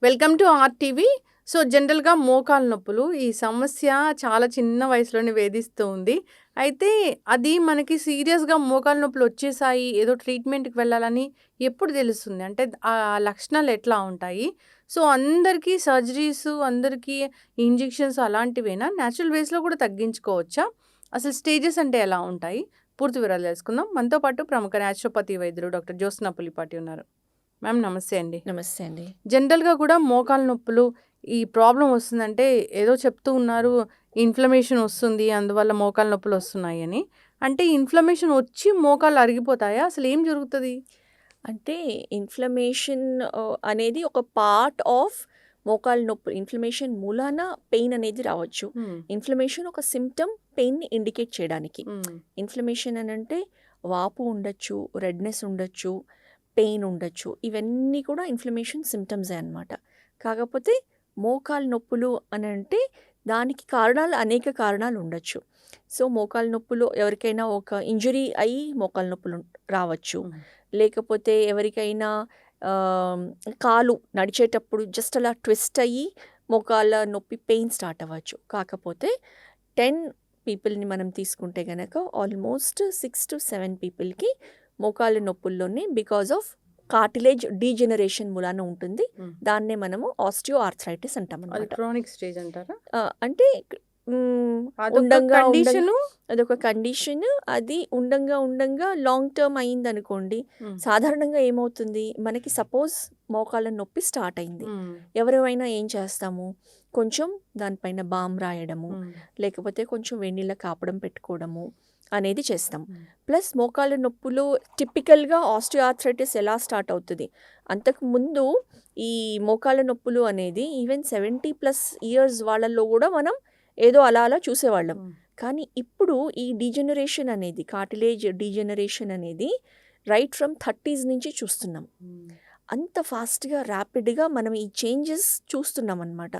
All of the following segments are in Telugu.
Welcome to RTV. సో జనరల్‌గా మోకాలు నొప్పులు ఈ సమస్య చాలా చిన్న వయసులోనే వేధిస్తూ ఉంది. అయితే అది మనకి సీరియస్‌గా మోకాలు నొప్పులు వచ్చేసాయి, ఏదో ట్రీట్మెంట్‌కి వెళ్ళాలని ఎప్పుడు తెలుస్తుంది? అంటే ఆ లక్షణాలు ఎట్లా ఉంటాయి? సో అందరికీ సర్జరీస్, అందరికీ ఇంజెక్షన్స్ అలాంటివేనా? న్యాచురల్ వేస్‌లో కూడా తగ్గించుకోవచ్చా? అసలు స్టేజెస్ అంటే ఎలా ఉంటాయి? పూర్తి వివరాలు తెలుసుకుందాం. మనతో పాటు ప్రముఖ న్యాచురోపతి వైద్యులు డాక్టర్ జ్యోత్స్న పులిపాటి ఉన్నారు. మ్యామ్ నమస్తే అండి. నమస్తే అండి. జనరల్‌గా కూడా మోకాలు నొప్పులు ఈ ప్రాబ్లమ్ వస్తుందంటే ఏదో చెప్తూ ఉన్నారు. ఇన్‌ఫ్లమేషన్ వస్తుంది. అందువల్ల మోకాలు నొప్పులు వస్తున్నాయని. అంటే ఇన్‌ఫ్లమేషన్ వచ్చి మోకాళ్ళు అరిగిపోతాయా? అసలు ఏం జరుగుతది? అంటే ఇన్ఫ్లమేషన్ అనేది ఒక పార్ట్ ఆఫ్ మోకాలు నొప్పి. ఇన్ఫ్లమేషన్ మూలాన పెయిన్ అనేది రావచ్చు. ఇన్ఫ్లమేషన్ ఒక సిమ్టమ్ పెయిన్‌ని ఇండికేట్ చేయడానికి. ఇన్ఫ్లమేషన్ అనంటే వాపు ఉండొచ్చు, రెడ్‌నెస్ ఉండొచ్చు, పెయిన్ ఉండొచ్చు. ఇవన్నీ కూడా ఇన్ఫ్లమేషన్ సిమ్టమ్సే అన్నమాట. కాకపోతే మోకాలు నొప్పులు అనంటే దానికి కారణాలు అనేక కారణాలు ఉండొచ్చు. సో మోకాలు నొప్పులు ఎవరికైనా ఒక ఇంజరీ అయ్యి మోకాలు నొప్పులు రావచ్చు. లేకపోతే ఎవరికైనా కాలు నడిచేటప్పుడు జస్ట్ అలా ట్విస్ట్ అయ్యి మోకాళ్ళ నొప్పి పెయిన్ స్టార్ట్ అవ్వచ్చు. కాకపోతే 10 పీపుల్ని మనం తీసుకుంటే కనుక ఆల్మోస్ట్ 6 to 7 పీపుల్కి మోకాళ్ళ నొప్పుల్లోనే బికాజ్ ఆఫ్ కార్టిలేజ్ డీజెనరేషన్ మూలాన ఉంటుంది. దాన్నే మనము ఆస్టియో ఆర్థరైటిస్ అంటాం అది అన్నమాట. క్రానిక్ స్టేజ్ అంటారా? అంటే అదొక ఉండంగా కండిషను. అదొక కండిషన్. అది ఉండంగా లాంగ్ టర్మ్ అయిందనుకోండి, సాధారణంగా ఏమవుతుంది, మనకి సపోజ్ మోకాళ్ళ నొప్పి స్టార్ట్ అయింది. ఎవరైనా ఏం చేస్తాము, కొంచెం దానిపైన బామ్ రాయడము, లేకపోతే కొంచెం వేడినీళ్ళ కాపడం పెట్టుకోవడము అనేది చేస్తాం. ప్లస్ మోకాళ్ళ నొప్పులు టిపికల్గా ఆస్టియోఆర్థరైటిస్ ఎలా స్టార్ట్ అవుతుంది, అంతకుముందు ఈ మోకాళ్ళ నొప్పులు అనేది ఈవెన్ 70+ ఇయర్స్ వాళ్ళల్లో కూడా మనం ఏదో అలా అలా చూసేవాళ్ళం. కానీ ఇప్పుడు ఈ డీజెనరేషన్ అనేది, కార్టిలేజ్ డీజెనరేషన్ అనేది రైట్ ఫ్రమ్ 30s నుంచి చూస్తున్నాం. అంత ఫాస్ట్గా ర్యాపిడ్గా మనం ఈ చేంజెస్ చూస్తున్నాం అన్నమాట.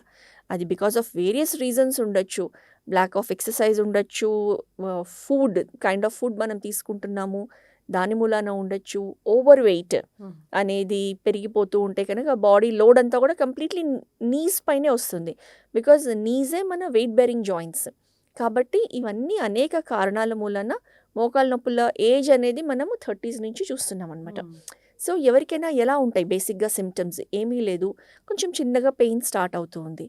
అది బికాస్ ఆఫ్ వేరియస్ రీజన్స్ ఉండొచ్చు. ల్యాక్ ఆఫ్ ఎక్సర్సైజ్ ఉండొచ్చు, ఫుడ్ కైండ్ ఆఫ్ ఫుడ్ మనం తీసుకుంటున్నాము దాని మూలాన ఉండొచ్చు, ఓవర్ వెయిట్ అనేది పెరిగిపోతూ ఉంటే కనుక బాడీ లోడ్ అంతా కూడా కంప్లీట్లీ నీస్ పైనే వస్తుంది. బికాజ్ నీసే మన వెయిట్ బేరింగ్ జాయింట్స్. కాబట్టి ఇవన్నీ అనేక కారణాల మూలన మోకాళ్ళ నొప్పుల ఏజ్ అనేది మనము 30s నుంచి చూస్తున్నాం అనమాట. సో ఎవరికైనా ఎలా ఉంటాయి బేసిక్గా సిమ్టమ్స్? ఏమీ లేదు, కొంచెం చిన్నగా పెయిన్ స్టార్ట్ అవుతూ ఉంది.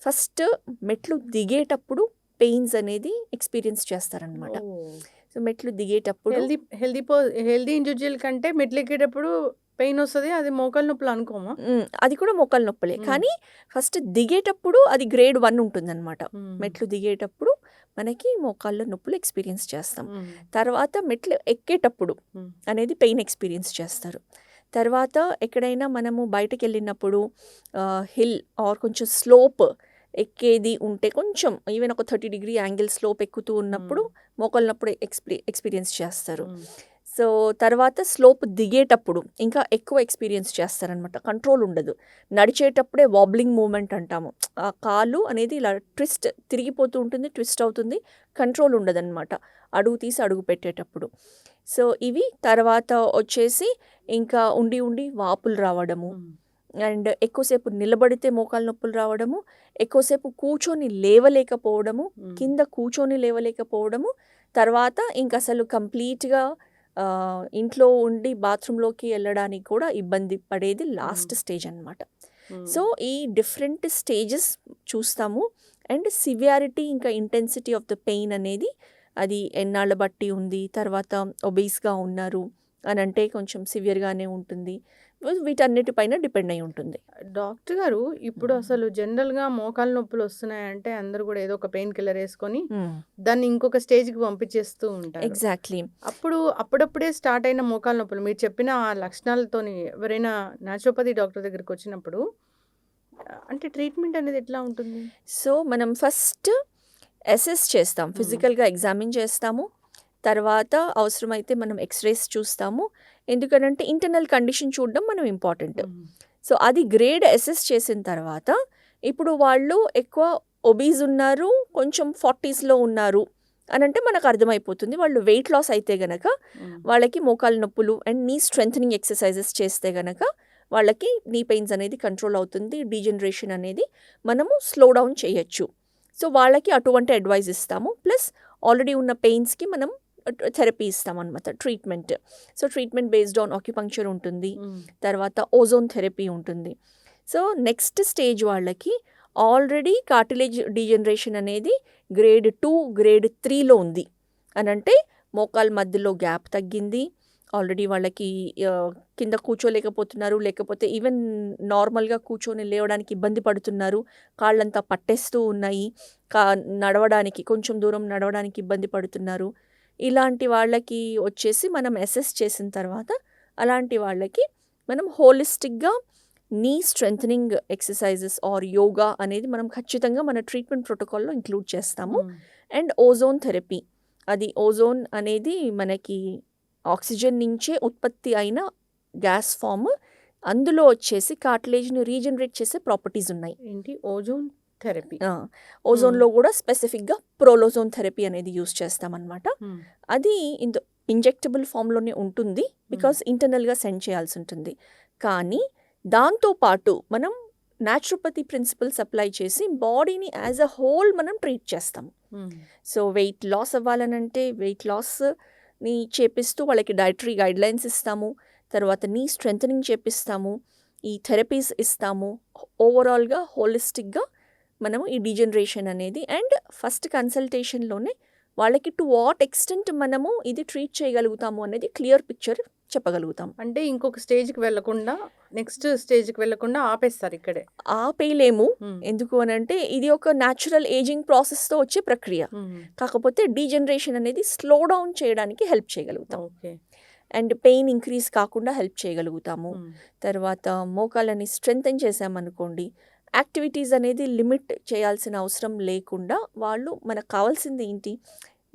ఫస్ట్ మెట్లు దిగేటప్పుడు పెయిన్స్ అనేది ఎక్స్పీరియన్స్ చేస్తారనమాట. సో మెట్లు దిగేటప్పుడు హెల్దీ ఇండివిజువల్ కంటే మెట్లు ఎక్కేటప్పుడు పెయిన్ వస్తుంది. అది మోకాలు నొప్పులు అనుకోమా? అది కూడా మోకాలు నొప్పులే. కానీ ఫస్ట్ దిగేటప్పుడు అది గ్రేడ్ 1 ఉంటుందన్నమాట. మెట్లు దిగేటప్పుడు మనకి మోకాళ్ళ నొప్పులు ఎక్స్పీరియన్స్ చేస్తాం. తర్వాత మెట్లు ఎక్కేటప్పుడు అనేది పెయిన్ ఎక్స్పీరియన్స్ చేస్తారు. తర్వాత ఎక్కడైనా మనము బయటకు వెళ్ళినప్పుడు హిల్ ఆర్ కొంచెం స్లోప్ ఎక్కేది ఉంటే, కొంచెం ఈవెన్ ఒక 30 degree యాంగిల్ స్లోప్ ఎక్కుతూ ఉన్నప్పుడు మోకాళ్ళ నొప్పుడు ఎక్స్పీరియన్స్ చేస్తారు. సో తర్వాత స్లోప్ దిగేటప్పుడు ఇంకా ఎక్కువ ఎక్స్పీరియన్స్ చేస్తారనమాట. కంట్రోల్ ఉండదు. నడిచేటప్పుడే వాబ్లింగ్ మూమెంట్ అంటాము. ఆ కాలు అనేది ఇలా ట్విస్ట్ తిరిగిపోతూ ఉంటుంది, ట్విస్ట్ అవుతుంది, కంట్రోల్ ఉండదన్నమాట అడుగు తీసి అడుగు పెట్టేటప్పుడు. సో ఇవి తర్వాత వచ్చేసి ఇంకా ఉండి వాపులు రావడము, అండ్ ఎక్కువసేపు నిలబడితే మోకాలు నొప్పులు రావడము, ఎక్కువసేపు కూర్చొని లేవలేకపోవడము, కింద కూర్చొని లేవలేకపోవడము, తర్వాత ఇంక అసలు కంప్లీట్గా ఇంట్లో ఉండి బాత్రూంలోకి వెళ్ళడానికి కూడా ఇబ్బంది పడేది లాస్ట్ స్టేజ్ అన్నమాట. సో ఈ డిఫరెంట్ స్టేజెస్ చూస్తాము. అండ్ సివియారిటీ ఇంకా ఇంటెన్సిటీ ఆఫ్ ద పెయిన్ అనేది అది ఎన్నాళ్ళ బట్టి ఉంది. తర్వాత ఒబీస్గా ఉన్నారు అని అంటే కొంచెం సివియర్గానే ఉంటుంది. వీటన్నిటిపైన డిపెండ్ అయి ఉంటుంది. డాక్టర్ గారు, ఇప్పుడు అసలు జనరల్గా మోకాలు నొప్పులు వస్తున్నాయంటే అందరూ కూడా ఏదో ఒక పెయిన్ కిల్లర్ వేసుకొని దాన్ని ఇంకొక స్టేజ్కి పంపించేస్తూ ఉంటారు. ఎగ్జాక్ట్లీ. అప్పుడప్పుడే స్టార్ట్ అయిన మోకాలు నొప్పులు మీరు చెప్పిన ఆ లక్షణాలతోని ఎవరైనా న్యాచురోపతి డాక్టర్ దగ్గరికి వచ్చినప్పుడు అంటే ట్రీట్మెంట్ అనేది ఎట్లా ఉంటుంది? సో మనం ఫస్ట్ అసెస్ చేస్తాం, ఫిజికల్గా ఎగ్జామిన్ చేస్తాము. తర్వాత అవసరమైతే మనం ఎక్స్రేస్ చూస్తాము. ఎందుకనంటే ఇంటర్నల్ కండిషన్ చూడడం మనం ఇంపార్టెంట్. సో అది గ్రేడ్ అసెస్ చేసిన తర్వాత ఇప్పుడు వాళ్ళు ఎక్కువ ఒబీస్ ఉన్నారు, కొంచెం 40sలో ఉన్నారు అని అంటే మనకు అర్థమైపోతుంది. వాళ్ళు వెయిట్ లాస్ అయితే గనక వాళ్ళకి మోకాలు నొప్పులు అండ్ నీ స్ట్రెంథనింగ్ ఎక్సర్సైజెస్ చేస్తే గనక వాళ్ళకి నీ పెయిన్స్ అనేది కంట్రోల్ అవుతుంది, డీజనరేషన్ అనేది మనము స్లో డౌన్ చేయొచ్చు. సో వాళ్ళకి అటువంటి అడ్వైస్ ఇస్తాము. ప్లస్ ఆల్రెడీ ఉన్న పెయిన్స్కి మనం థెరపీ ఇస్తామన్నమాట, treatment. So treatment based on acupuncture ఉంటుంది, తర్వాత ఓజోన్ థెరపీ ఉంటుంది. సో నెక్స్ట్ స్టేజ్ వాళ్ళకి ఆల్రెడీ కార్టిలేజ్ డీజనరేషన్ అనేది గ్రేడ్ 2, గ్రేడ్ 3లో ఉంది అని అంటే మోకాల మధ్యలో గ్యాప్ తగ్గింది, ఆల్రెడీ వాళ్ళకి కింద కూర్చోలేకపోతున్నారు, లేకపోతే ఈవెన్ నార్మల్గా కూర్చొని లేవడానికి ఇబ్బంది పడుతున్నారు, కాళ్ళంతా పట్టేస్తూ ఉన్నాయి, నడవడానికి కొంచెం దూరం నడవడానికి ఇబ్బంది పడుతున్నారు. ఇలాంటి వాళ్ళకి వచ్చేసి మనం అసెస్ చేసిన తర్వాత అలాంటి వాళ్ళకి మనం హోలిస్టిక్గా నీ స్ట్రెంథనింగ్ ఎక్సర్సైజెస్ ఆర్ యోగా అనేది మనం ఖచ్చితంగా మన ట్రీట్మెంట్ ప్రోటోకాల్లో ఇంక్లూడ్ చేస్తాము. అండ్ ఓజోన్ థెరపీ, అది ఓజోన్ అనేది మనకి ఆక్సిజన్ నుంచే ఉత్పత్తి అయిన గ్యాస్ ఫామ్, అందులో వచ్చేసి కార్టిలేజ్ని రీజనరేట్ చేసే ప్రాపర్టీస్ ఉన్నాయి. ఏంటి ఓజోన్ థెరపీ? ఓజోన్లో కూడా స్పెసిఫిక్గా ప్రోలోజోన్ థెరపీ అనేది యూస్ చేస్తామన్నమాట. అది ఇంజెక్టబుల్ ఫామ్లోనే ఉంటుంది, బికాస్ ఇంటర్నల్గా సెండ్ చేయాల్సి ఉంటుంది. కానీ దాంతోపాటు మనం న్యాచురోపతి ప్రిన్సిపల్స్ అప్లై చేసి బాడీని యాజ్ అ హోల్ మనం ట్రీట్ చేస్తాం. సో వెయిట్ లాస్ అవ్వాలనంటే వెయిట్ లాస్ని చేపిస్తూ వాళ్ళకి డైటరీ గైడ్లైన్స్ ఇస్తాము, తర్వాత నీ స్ట్రెంథనింగ్ చేపిస్తాము, ఈ థెరపీస్ ఇస్తాము. ఓవరాల్గా హోలిస్టిక్గా మనము ఈ డీజనరేషన్ అనేది అండ్ ఫస్ట్ కన్సల్టేషన్లోనే వాళ్ళకి టు వాట్ ఎక్స్టెంట్ మనము ఇది ట్రీట్ చేయగలుగుతాము అనేది క్లియర్ పిక్చర్ చెప్పగలుగుతాం. అంటే ఇంకొక స్టేజ్కి వెళ్ళకుండా, నెక్స్ట్ స్టేజ్కి వెళ్ళకుండా ఆపేస్తారు ఇక్కడే? ఆపేయలేము. ఎందుకు అని అంటే ఇది ఒక న్యాచురల్ ఏజింగ్ ప్రాసెస్తో వచ్చే ప్రక్రియ. కాకపోతే డీజనరేషన్ అనేది స్లో డౌన్ చేయడానికి హెల్ప్ చేయగలుగుతాం. ఓకే. అండ్ పెయిన్ ఇంక్రీజ్ కాకుండా హెల్ప్ చేయగలుగుతాము. తర్వాత మోకాలని స్ట్రెంథెన్ చేసామనుకోండి, యాక్టివిటీస్ అనేది లిమిట్ చేయాల్సిన అవసరం లేకుండా వాళ్ళు మనకు కావాల్సింది ఏంటి,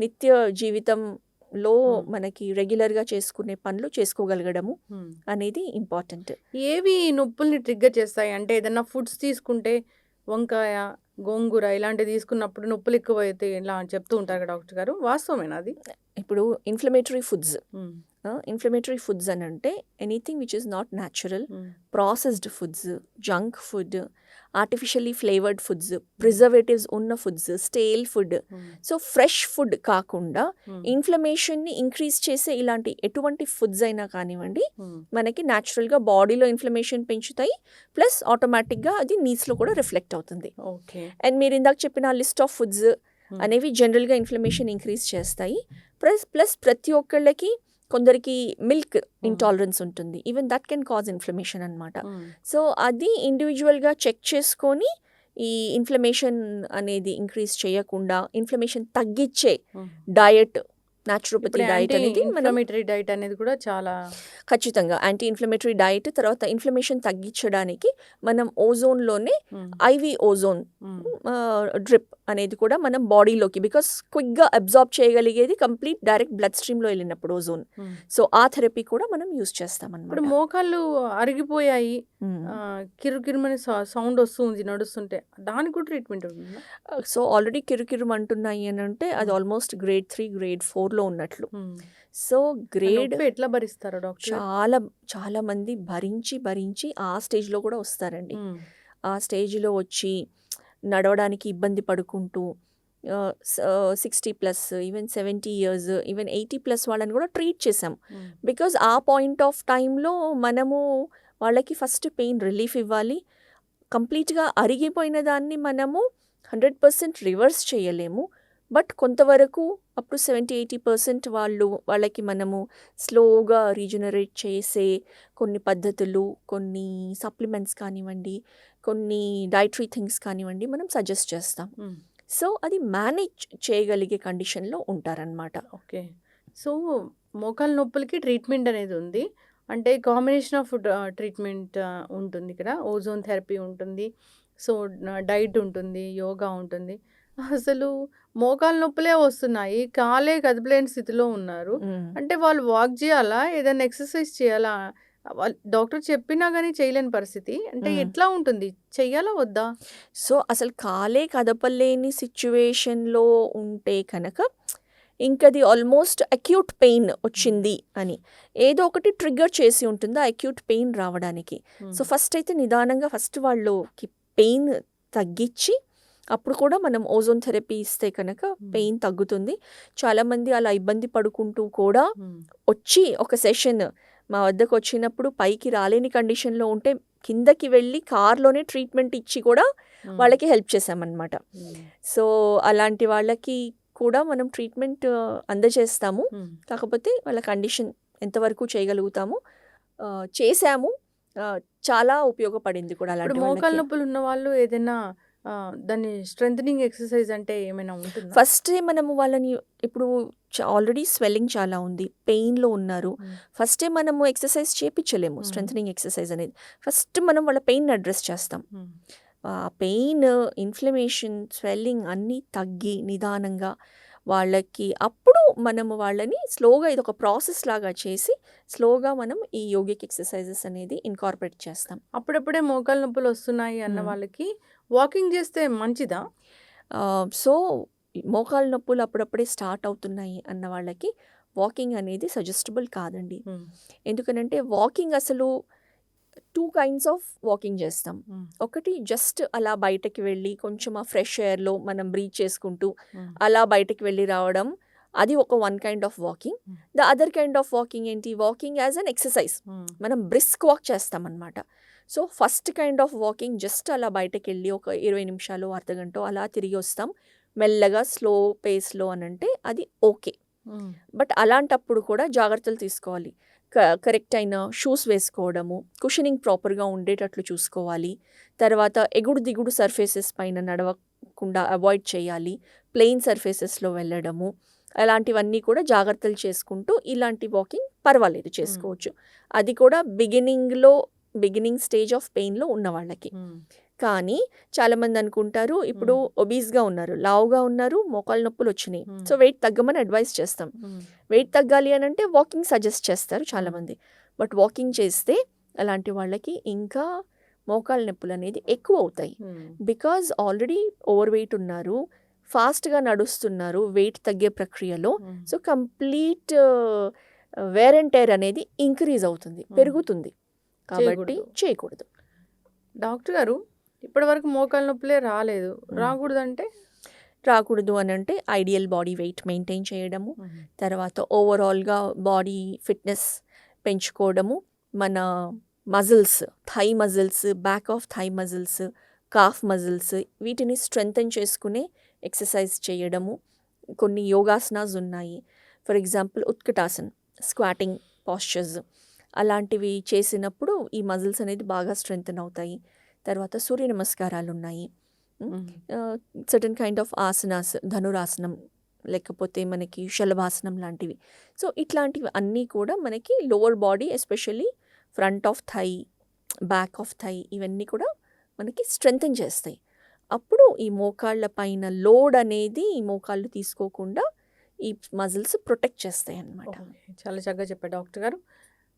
నిత్య జీవితంలో మనకి రెగ్యులర్గా చేసుకునే పనులు చేసుకోగలగడము అనేది ఇంపార్టెంట్. ఏవి నొప్పుల్ని ట్రిగ్గర్ చేస్తాయి అంటే ఏదైనా ఫుడ్స్ తీసుకుంటే వంకాయ, గోంగూర ఇలాంటివి తీసుకున్నప్పుడు నొప్పులు ఎక్కువ అయితే ఇలా చెప్తూ ఉంటారు కదా డాక్టర్ గారు, వాస్తవమేనా అది? ఇప్పుడు ఇన్ఫ్లమేటరీ ఫుడ్స్ అని అంటే anything which is not natural, processed foods, junk food, artificially flavoured foods, preservatives ఉన్న foods, stale food. So fresh food కాకుండా ఇన్ఫ్లమేషన్ని ఇంక్రీజ్ చేసే ఇలాంటి ఎటువంటి ఫుడ్స్ అయినా కానివ్వండి మనకి న్యాచురల్గా బాడీలో ఇన్ఫ్లమేషన్ పెంచుతాయి, ప్లస్ ఆటోమేటిక్గా అది నీస్లో కూడా రిఫ్లెక్ట్ అవుతుంది. అండ్ మీరు ఇందాక చెప్పిన లిస్ట్ ఆఫ్ ఫుడ్స్ అనేవి జనరల్గా ఇన్ఫ్లమేషన్ ఇంక్రీజ్ చేస్తాయి. ప్లస్ ప్రతి ఒక్కళ్ళకి కొందరికి మిల్క్ ఇంటాలరెన్స్ ఉంటుంది, even that can cause inflammation అనమాట. సో అది ఇండివిజువల్గా చెక్ చేసుకొని ఈ ఇన్ఫ్లమేషన్ అనేది ఇంక్రీజ్ చేయకుండా ఇన్ఫ్లమేషన్ తగ్గించే డయట్, న్యాచురోపతి డైట్ అనేది ఇన్ఫ్లమేటరీ డైట్ అనేది కూడా చాలా ఖచ్చితంగా యాంటీ ఇన్ఫ్లమేటరీ డైట్. తర్వాత ఇన్ఫ్లమేషన్ తగ్గించడానికి మనం ఓజోన్లోనే ఐవి ఓజోన్ డ్రిప్ అనేది కూడా మనం బాడీలోకి, బికాస్ క్విక్గా అబ్జార్బ్ చేయగలిగేది కంప్లీట్ డైరెక్ట్ బ్లడ్ స్ట్రీమ్లో వెళ్ళినప్పుడు ఓజోన్. సో ఆ థెరపీ కూడా మనం యూస్ చేస్తాం అన్నమాట. ఇప్పుడు మోకాళ్ళు అరిగిపోయాయి, కిరుకిరుమని సౌండ్ వస్తుంది నడుస్తుంటే, దానికి కూడా ట్రీట్మెంట్ ఉంది? సో ఆల్రెడీ కిరుకిరుమంటున్నాయి అని అంటే అది ఆల్మోస్ట్ గ్రేడ్ 3, గ్రేడ్ 4లో ఉన్నట్లు. సో గ్రేడ్ ఎట్లా భరిస్తారు డాక్టర్? చాలా మంది భరించి ఆ స్టేజ్లో కూడా వస్తారండి. ఆ స్టేజ్లో వచ్చి నడవడానికి ఇబ్బంది పడుకుంటూ 60+, ఈవెన్ 70 years, ఈవెన్ 80+ వాళ్ళని కూడా ట్రీట్ చేసాం. బికాజ్ ఆ పాయింట్ ఆఫ్ టైంలో మనము వాళ్ళకి ఫస్ట్ పెయిన్ రిలీఫ్ ఇవ్వాలి. కంప్లీట్గా అరిగిపోయిన దాన్ని మనము 100% రివర్స్ చేయలేము, బట్ కొంతవరకు అప్ టు 70-80% వాళ్ళకి మనము స్లోగా రీజనరేట్ చేసే కొన్ని పద్ధతులు, కొన్ని సప్లిమెంట్స్ కానివ్వండి, కొన్ని డైటరీ థింగ్స్ కానివ్వండి మనం సజెస్ట్ చేస్తాం. సో అది మేనేజ్ చేయగలిగే కండిషన్లో ఉంటారనమాట. ఓకే. సో మోకాల నొప్పులకి ట్రీట్మెంట్ అనేది ఉంది అంటే కాంబినేషన్ ఆఫ్ ట్రీట్మెంట్ ఉంటుంది ఇక్కడ. ఓజోన్ థెరపీ ఉంటుంది, సో డైట్ ఉంటుంది, యోగా ఉంటుంది. అసలు మోకాలు నొప్పులే వస్తున్నాయి, కాలే కదపలేని స్థితిలో ఉన్నారు అంటే వాళ్ళు వాక్ చేయాలా, ఏదైనా ఎక్సర్సైజ్ చేయాలా? డాక్టర్ చెప్పినా కానీ చేయలేని పరిస్థితి అంటే ఎట్లా ఉంటుంది, చెయ్యాలా వద్దా? సో అసలు కాలే కదపలేని సిచ్యువేషన్లో ఉంటే కనుక ఇంకది ఆల్మోస్ట్ అక్యూట్ పెయిన్ వచ్చింది అని ఏదో ఒకటి ట్రిగ్గర్ చేసి ఉంటుంది ఆ అక్యూట్ పెయిన్ రావడానికి. సో ఫస్ట్ అయితే నిదానంగా ఫస్ట్ వాళ్ళకి పెయిన్ తగ్గించి అప్పుడు కూడా మనం ఓజోన్ థెరపీ ఇస్తే కనుక పెయిన్ తగ్గుతుంది. చాలామంది అలా ఇబ్బంది పడుకుంటూ కూడా వచ్చి ఒక సెషన్ మా వద్దకు వచ్చినప్పుడు పైకి రాలేని కండిషన్లో ఉంటే కిందకి వెళ్ళి కార్లోనే ట్రీట్మెంట్ ఇచ్చి కూడా వాళ్ళకి హెల్ప్ చేసామన్నమాట. సో అలాంటి వాళ్ళకి కూడా మనం ట్రీట్మెంట్ అందజేస్తాము. కాకపోతే వాళ్ళ కండిషన్ ఎంతవరకు చేయగలుగుతాము చేసాము. చాలా ఉపయోగపడింది కూడా ఇప్పుడు అలాంటి మోకాలు వాళ్ళకి. నొప్పులు ఉన్న వాళ్ళు ఏదైనా దాన్ని స్ట్రెంథనింగ్ ఎక్సర్సైజ్ అంటే ఏమైనా ఉంటుందా? ఫస్ట్ మనము వాళ్ళని ఇప్పుడు ఆల్రెడీ స్వెల్లింగ్ చాలా ఉంది, పెయిన్లో ఉన్నారు. ఫస్టే మనము ఎక్సర్సైజ్ చేయించలేము. స్ట్రెంథనింగ్ ఎక్సర్సైజ్ అనేది ఫస్ట్ మనం వాళ్ళ పెయిన్ అడ్రస్ చేస్తాం. ఆ పెయిన్, ఇన్ఫ్లమేషన్, స్వెల్లింగ్ అన్నీ తగ్గి నిదానంగా వాళ్ళకి అప్పుడు మనము వాళ్ళని స్లోగా ఇది ఒక ప్రాసెస్ లాగా చేసి స్లోగా మనం ఈ యోగిక్ ఎక్సర్సైజెస్ అనేది ఇన్కార్పొరేట్ చేస్తాం. అప్పుడప్పుడే మోకాలు నొప్పులు వస్తున్నాయి అన్న వాళ్ళకి వాకింగ్ చేస్తే మంచిదా? సో మోకాలు నొప్పులు అప్పుడప్పుడే స్టార్ట్ అవుతున్నాయి అన్న వాళ్ళకి వాకింగ్ అనేది సజెస్టబుల్ కాదండి. ఎందుకనంటే వాకింగ్ అసలు 2 కైండ్స్ ఆఫ్ వాకింగ్ చేస్తాం. ఒకటి జస్ట్ అలా బయటకి వెళ్ళి కొంచెం ఆ ఫ్రెష్ ఎయిర్లో మనం బ్రీత్ చేసుకుంటూ అలా బయటకి వెళ్ళి రావడం, అది ఒక one kind of walking. The other kind of walking ఏంటి? Walking as an exercise. మనం బ్రిస్క్ వాక్ చేస్తామన్నమాట. So first kind of walking just అలా బయటకు వెళ్ళి ఒక 20 నిమిషాలు అర్ధగంట అలా తిరిగి వస్తాం మెల్లగా స్లో పేస్లో అని అంటే అది ఓకే. బట్ అలాంటప్పుడు కూడా జాగ్రత్తలు తీసుకోవాలి. కరెక్ట్ అయిన షూస్ వేసుకోవడము, కుషనింగ్ ప్రాపర్గా ఉండేటట్లు చూసుకోవాలి. తర్వాత ఎగుడు దిగుడు సర్ఫేసెస్ పైన నడవకుండా అవాయిడ్ చేయాలి. ప్లెయిన్ సర్ఫేసెస్లో వెళ్ళడము, అలాంటివన్నీ కూడా జాగ్రత్తలు చేసుకుంటూ ఇలాంటి వాకింగ్ పర్వాలేదు చేసుకోవచ్చు. అది కూడా బిగినింగ్ స్టేజ్ ఆఫ్ పెయిన్లో ఉన్న వాళ్ళకి. కానీ చాలామంది అనుకుంటారు ఇప్పుడు ఒబీస్గా ఉన్నారు, లావుగా ఉన్నారు, మోకాలు నొప్పులు వచ్చినాయి, సో వెయిట్ తగ్గమని అడ్వైస్ చేస్తాం. వెయిట్ తగ్గాలి అని అంటే వాకింగ్ సజెస్ట్ చేస్తారు చాలామంది. బట్ వాకింగ్ చేస్తే అలాంటి వాళ్ళకి ఇంకా మోకాలు నొప్పులు అనేది ఎక్కువ అవుతాయి. బికాజ్ ఆల్రెడీ ఓవర్ వెయిట్ ఉన్నారు, ఫాస్ట్గా నడుస్తున్నారు వెయిట్ తగ్గే ప్రక్రియలో. So complete wear and tear అనేది ఇంక్రీజ్ అవుతుంది, పెరుగుతుంది. కాబట్టి చేయకూడదు. డాక్టర్ గారు, ఇప్పటివరకు మోకాలు నొప్పులే రాలేదు, రాకూడదు అని అంటే ఐడియల్ బాడీ వెయిట్ మెయింటైన్ చేయడము, తర్వాత ఓవరాల్గా బాడీ ఫిట్నెస్ పెంచుకోవడము, మన muscles, thigh muscles, back of thigh muscles, calf muscles, వీటిని స్ట్రెంథెన్ చేసుకునే ఎక్సర్సైజ్ చేయడము. కొన్ని యోగాసనాస్ ఉన్నాయి. ఫర్ ఎగ్జాంపుల్ ఉత్కటాసన్, స్క్వాటింగ్ పాస్చర్స్, అలాంటివి చేసినప్పుడు ఈ మజిల్స్ అనేది బాగా స్ట్రెంథెన్ అవుతాయి. తర్వాత సూర్య నమస్కారాలు ఉన్నాయి. సర్టన్ కైండ్ ఆఫ్ ఆసనాస్, ధనురాసనం, లేకపోతే మనకి శలభాసనం లాంటివి. సో ఇట్లాంటివి అన్నీ కూడా మనకి lower body, especially front of thigh, back of thigh, ఇవన్నీ కూడా మనకి స్ట్రెంథెన్ చేస్తాయి. అప్పుడు ఈ మోకాళ్ళ పైన లోడ్ అనేది ఈ మోకాళ్ళు తీసుకోకుండా ఈ మజిల్స్ ప్రొటెక్ట్ చేస్తాయి అన్నమాట. చాలా చక్కగా చెప్పారు డాక్టర్ గారు.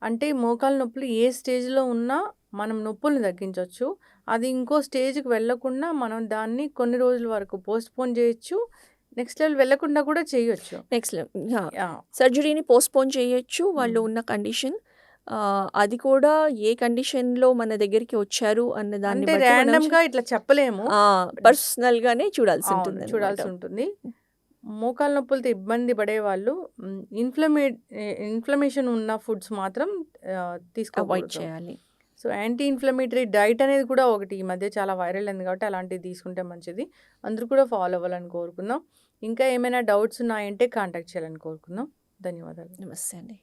అంటే మోకాలు నొప్పులు ఏ స్టేజ్లో ఉన్నా మనం నొప్పుల్ని తగ్గించవచ్చు. అది ఇంకో స్టేజ్కి వెళ్ళకుండా మనం దాన్ని కొన్ని రోజుల వరకు పోస్ట్పోన్ చేయొచ్చు, నెక్స్ట్ లెవెల్ వెళ్ళకుండా కూడా చేయొచ్చు. నెక్స్ట్ సర్జరీని పోస్ట్పోన్ చేయొచ్చు వాళ్ళు ఉన్న కండిషన్. అది కూడా ఏ కండిషన్లో మన దగ్గరికి వచ్చారు అన్న దాన్ని అంటే ర్యాండమ్గా ఇట్లా చెప్పలేము, పర్సనల్గానే చూడాల్సి ఉంటుంది. మోకాలు నొప్పులతో ఇబ్బంది పడే వాళ్ళు ఇన్ఫ్లమేషన్ ఉన్న ఫుడ్స్ మాత్రం అవాయిడ్ చేయాలి. సో యాంటీ ఇన్ఫ్లమేటరీ డైట్ అనేది కూడా ఒకటి ఈ మధ్య చాలా వైరల్ అయింది కాబట్టి అలాంటివి తీసుకుంటే మంచిది. అందరూ కూడా ఫాలో అవ్వాలని కోరుకుందాం. ఇంకా ఏమైనా డౌట్స్ ఉన్నాయంటే కాంటాక్ట్ చేయాలని కోరుకుందాం. ధన్యవాదాలు. నమస్తే అండి.